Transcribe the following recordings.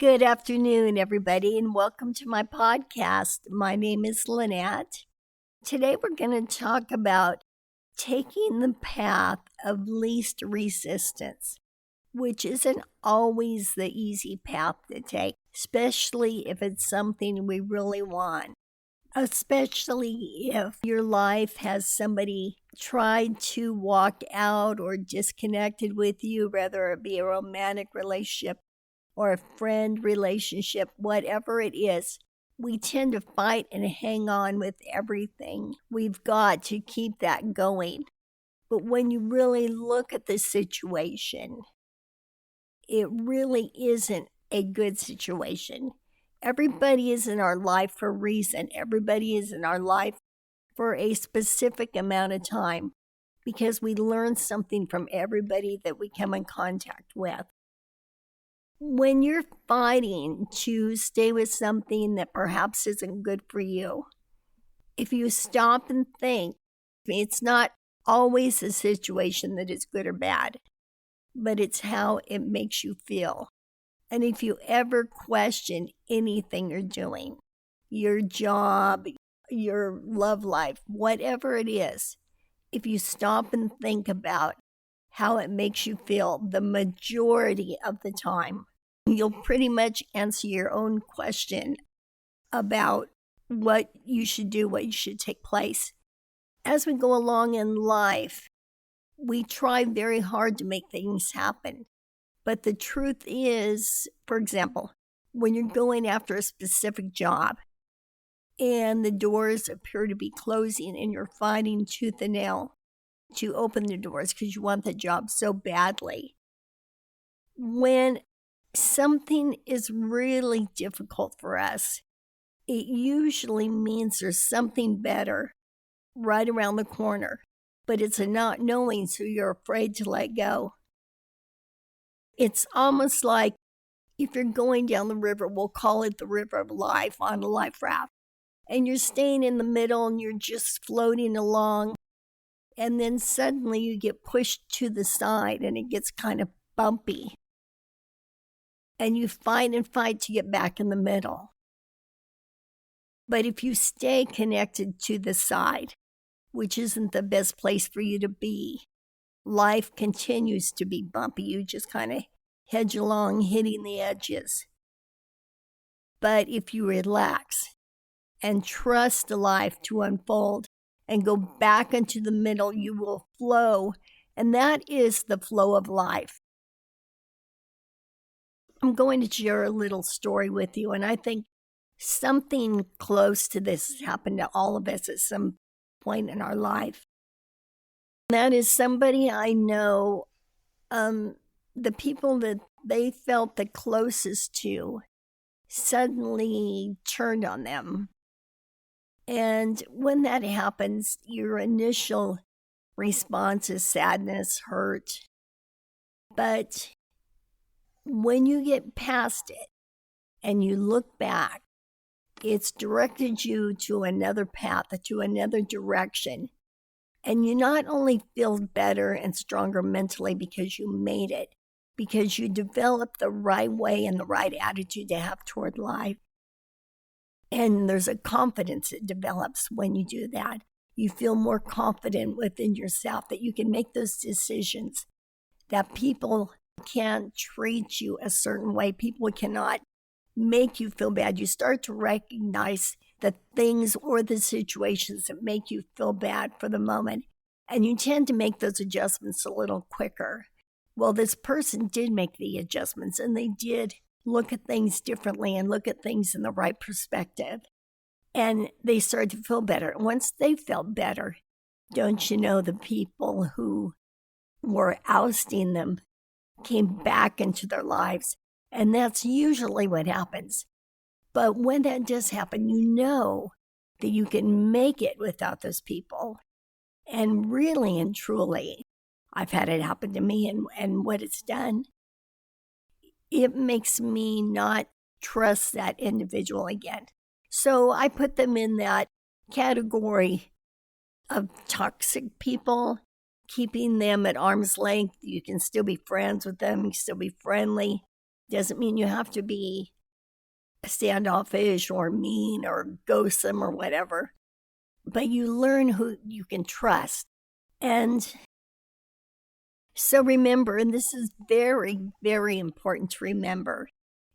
Good afternoon, everybody, and welcome to my podcast. My name is Lynette. Today we're going to talk about taking the path of least resistance, which isn't always the easy path to take, especially if it's something we really want. Especially if your life has somebody tried to walk out or disconnected with you, whether it be a romantic relationship or a friend relationship, whatever it is, we tend to fight and hang on with everything we've got to keep that going. But when you really look at the situation, it really isn't a good situation. Everybody is in our life for a reason. Everybody is in our life for a specific amount of time because we learn something from everybody that we come in contact with. When you're fighting to stay with something that perhaps isn't good for you, if you stop and think, it's not always a situation that is good or bad, but it's how it makes you feel. And if you ever question anything you're doing, your job, your love life, whatever it is, if you stop and think about how it makes you feel the majority of the time, you'll pretty much answer your own question about what you should do, what you should take place. As we go along in life, we try very hard to make things happen. But the truth is, for example, when you're going after a specific job and the doors appear to be closing and you're fighting tooth and nail to open the doors because you want the job so badly, when something is really difficult for us, it usually means there's something better right around the corner, but it's a not knowing, so you're afraid to let go. It's almost like if you're going down the river, we'll call it the river of life on a life raft, and you're staying in the middle and you're just floating along, and then suddenly you get pushed to the side and it gets kind of bumpy. And you fight and fight to get back in the middle. But if you stay connected to the side, which isn't the best place for you to be, life continues to be bumpy. You just kind of hedge along, hitting the edges. But if you relax and trust life to unfold and go back into the middle, you will flow. And that is the flow of life. I'm going to share a little story with you, and I think something close to this has happened to all of us at some point in our life. That is somebody I know, the people that they felt the closest to suddenly turned on them. And when that happens, your initial response is sadness, hurt. But when you get past it and you look back, it's directed you to another path, to another direction. And you not only feel better and stronger mentally because you made it, because you developed the right way and the right attitude to have toward life. And there's a confidence that develops when you do that. You feel more confident within yourself that you can make those decisions, that people can't treat you a certain way. People cannot make you feel bad. You start to recognize the things or the situations that make you feel bad for the moment, and you tend to make those adjustments a little quicker. Well, this person did make the adjustments, and they did look at things differently and look at things in the right perspective, and they started to feel better. And once they felt better, don't you know, the people who were ousting them came back into their lives. And that's usually what happens. But when that does happen, you know that you can make it without those people. And really and truly, I've had it happen to me, and what it's done, it makes me not trust that individual again. So I put them in that category of toxic people, keeping them at arm's length. You can still be friends with them, you can still be friendly. Doesn't mean you have to be standoffish or mean or ghost them or whatever, but you learn who you can trust. And so remember, and this is very, very important to remember,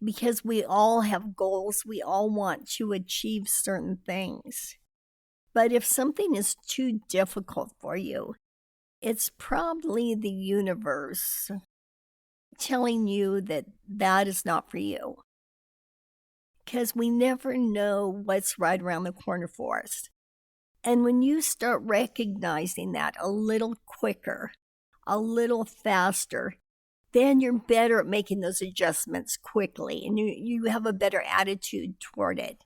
because we all have goals, we all want to achieve certain things. But if something is too difficult for you, it's probably the universe telling you that that is not for you. Because we never know what's right around the corner for us. And when you start recognizing that a little quicker, a little faster, then you're better at making those adjustments quickly and you have a better attitude toward it.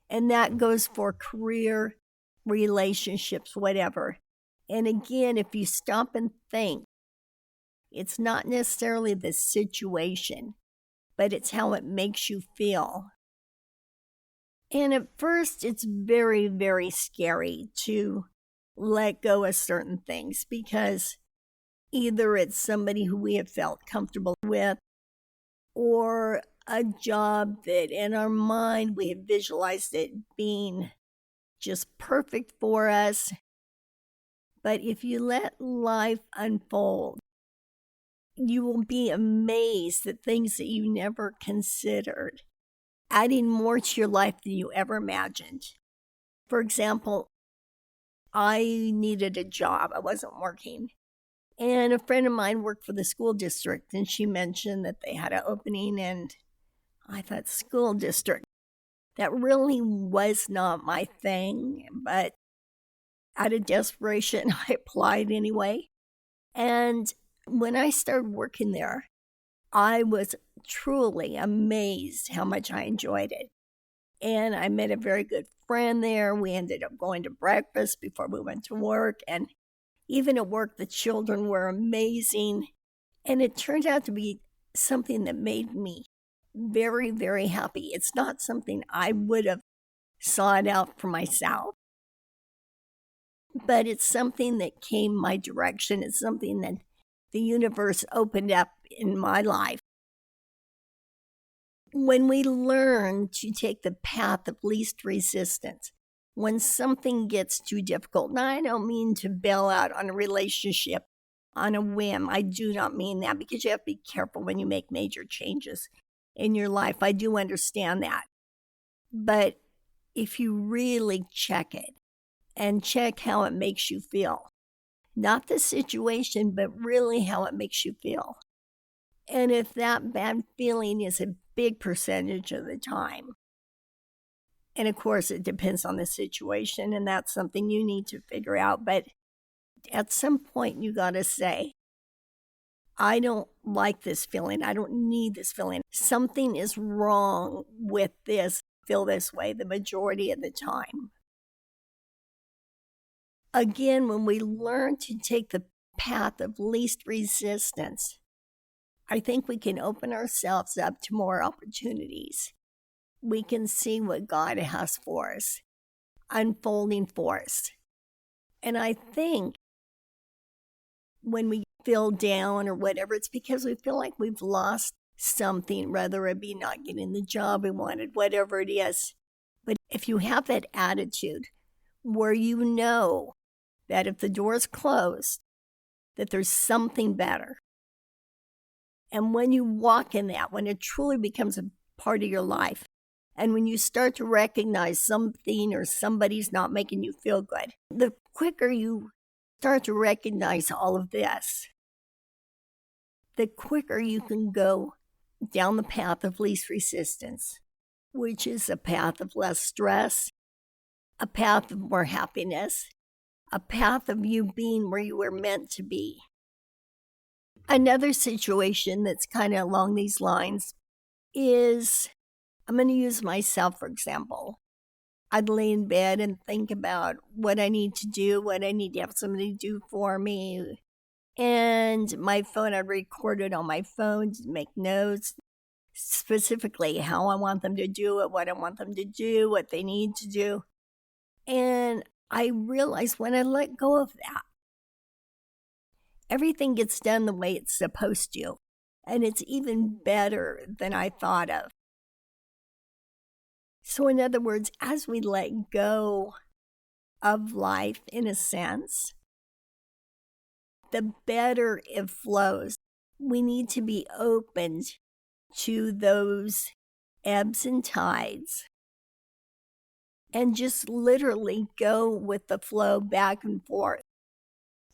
And that goes for career, relationships, whatever. And again, if you stop and think, it's not necessarily the situation, but it's how it makes you feel. And at first, it's very, very scary to let go of certain things because either it's somebody who we have felt comfortable with or a job that in our mind we have visualized it being just perfect for us. But if you let life unfold, you will be amazed at things that you never considered, adding more to your life than you ever imagined. For example, I needed a job. I wasn't working. And a friend of mine worked for the school district, and she mentioned that they had an opening, and I thought, school district, that really was not my thing, but out of desperation, I applied anyway. And when I started working there, I was truly amazed how much I enjoyed it. And I met a very good friend there. We ended up going to breakfast before we went to work. And even at work, the children were amazing. And it turned out to be something that made me very, very happy. It's not something I would have sought out for myself, but it's something that came my direction. It's something that the universe opened up in my life. When we learn to take the path of least resistance, when something gets too difficult, now I don't mean to bail out on a relationship on a whim. I do not mean that, because you have to be careful when you make major changes in your life. I do understand that. But if you really check it and check how it makes you feel, not the situation, but really how it makes you feel. And if that bad feeling is a big percentage of the time, and of course it depends on the situation, and that's something you need to figure out, but at some point you got to say, I don't like this feeling. I don't need this feeling. Something is wrong with this. Feel this way the majority of the time. Again, when we learn to take the path of least resistance, I think we can open ourselves up to more opportunities. We can see what God has for us, unfolding for us. And I think when we feel down or whatever, it's because we feel like we've lost something, whether it be not getting the job we wanted, whatever it is. But if you have that attitude where you know that if the door is closed, that there's something better. And when you walk in that, when it truly becomes a part of your life, and when you start to recognize something or somebody's not making you feel good, the quicker you start to recognize all of this, the quicker you can go down the path of least resistance, which is a path of less stress, a path of more happiness, a path of you being where you were meant to be. Another situation that's kind of along these lines is, I'm going to use myself, for example. I'd lay in bed and think about what I need to do, what I need to have somebody do for me. And my phone, I'd record it on my phone to make notes, specifically how I want them to do it, what I want them to do, what they need to do. And I realized when I let go of that, everything gets done the way it's supposed to. and it's even better than I thought of. So, in other words, as we let go of life in a sense, the better it flows. We need to be open to those ebbs and tides and just literally go with the flow back and forth.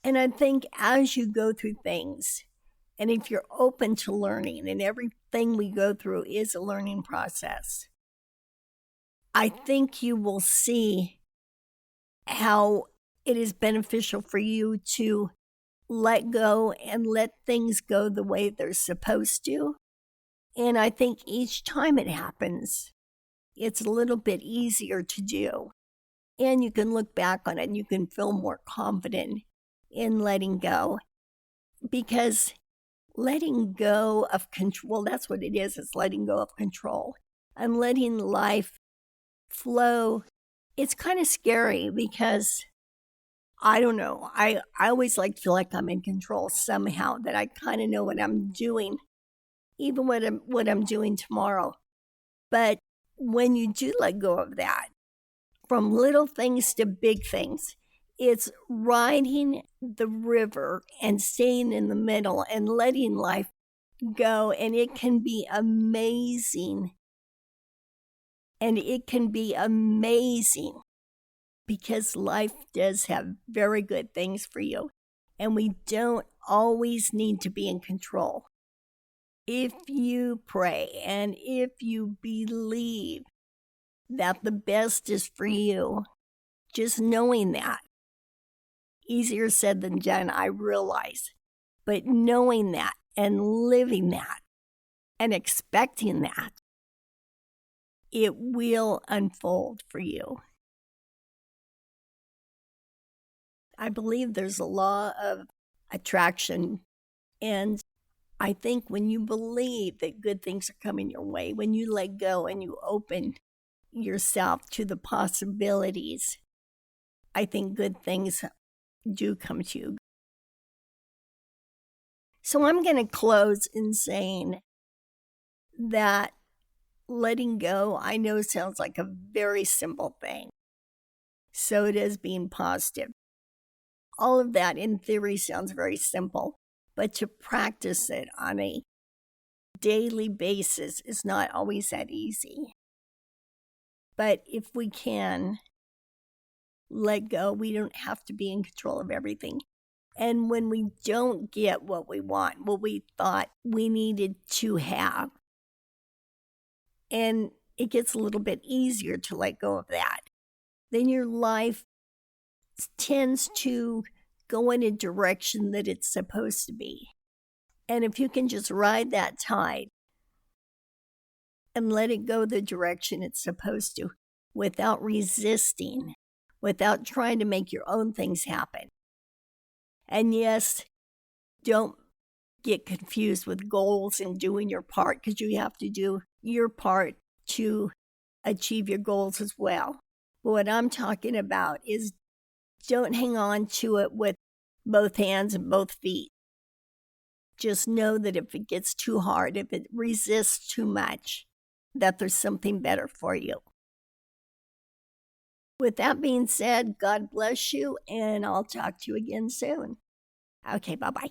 And I think as you go through things, and if you're open to learning, and everything we go through is a learning process, I think you will see how it is beneficial for you to let go and let things go the way they're supposed to. And I think each time it happens, it's a little bit easier to do. And you can look back on it and you can feel more confident in letting go. Because letting go of control, that's what it is. It's letting go of control and letting life flow. It's kind of scary because I don't know. I always like to feel like I'm in control somehow, that I kind of know what I'm doing, even what I'm doing tomorrow. But when you do let go of that, from little things to big things, it's riding the river and staying in the middle and letting life go. And it can be amazing. And it can be amazing because life does have very good things for you. And we don't always need to be in control. If you pray and if you believe that the best is for you, just knowing that, easier said than done, I realize, but knowing that and living that and expecting that, it will unfold for you. I believe there's a law of attraction, and I think when you believe that good things are coming your way, when you let go and you open yourself to the possibilities, I think good things do come to you. So I'm going to close in saying that letting go, I know, sounds like a very simple thing. So it is being positive. All of that in theory sounds very simple, but to practice it on a daily basis is not always that easy. But if we can let go, we don't have to be in control of everything. And when we don't get what we want, what we thought we needed to have, and it gets a little bit easier to let go of that, then your life tends to go in a direction that it's supposed to be. And if you can just ride that tide and let it go the direction it's supposed to without resisting, without trying to make your own things happen. And yes, don't get confused with goals and doing your part, because you have to do your part to achieve your goals as well. But what I'm talking about is don't hang on to it with both hands and both feet. Just know that if it gets too hard, if it resists too much, that there's something better for you. With that being said, God bless you, and I'll talk to you again soon. Okay, bye-bye.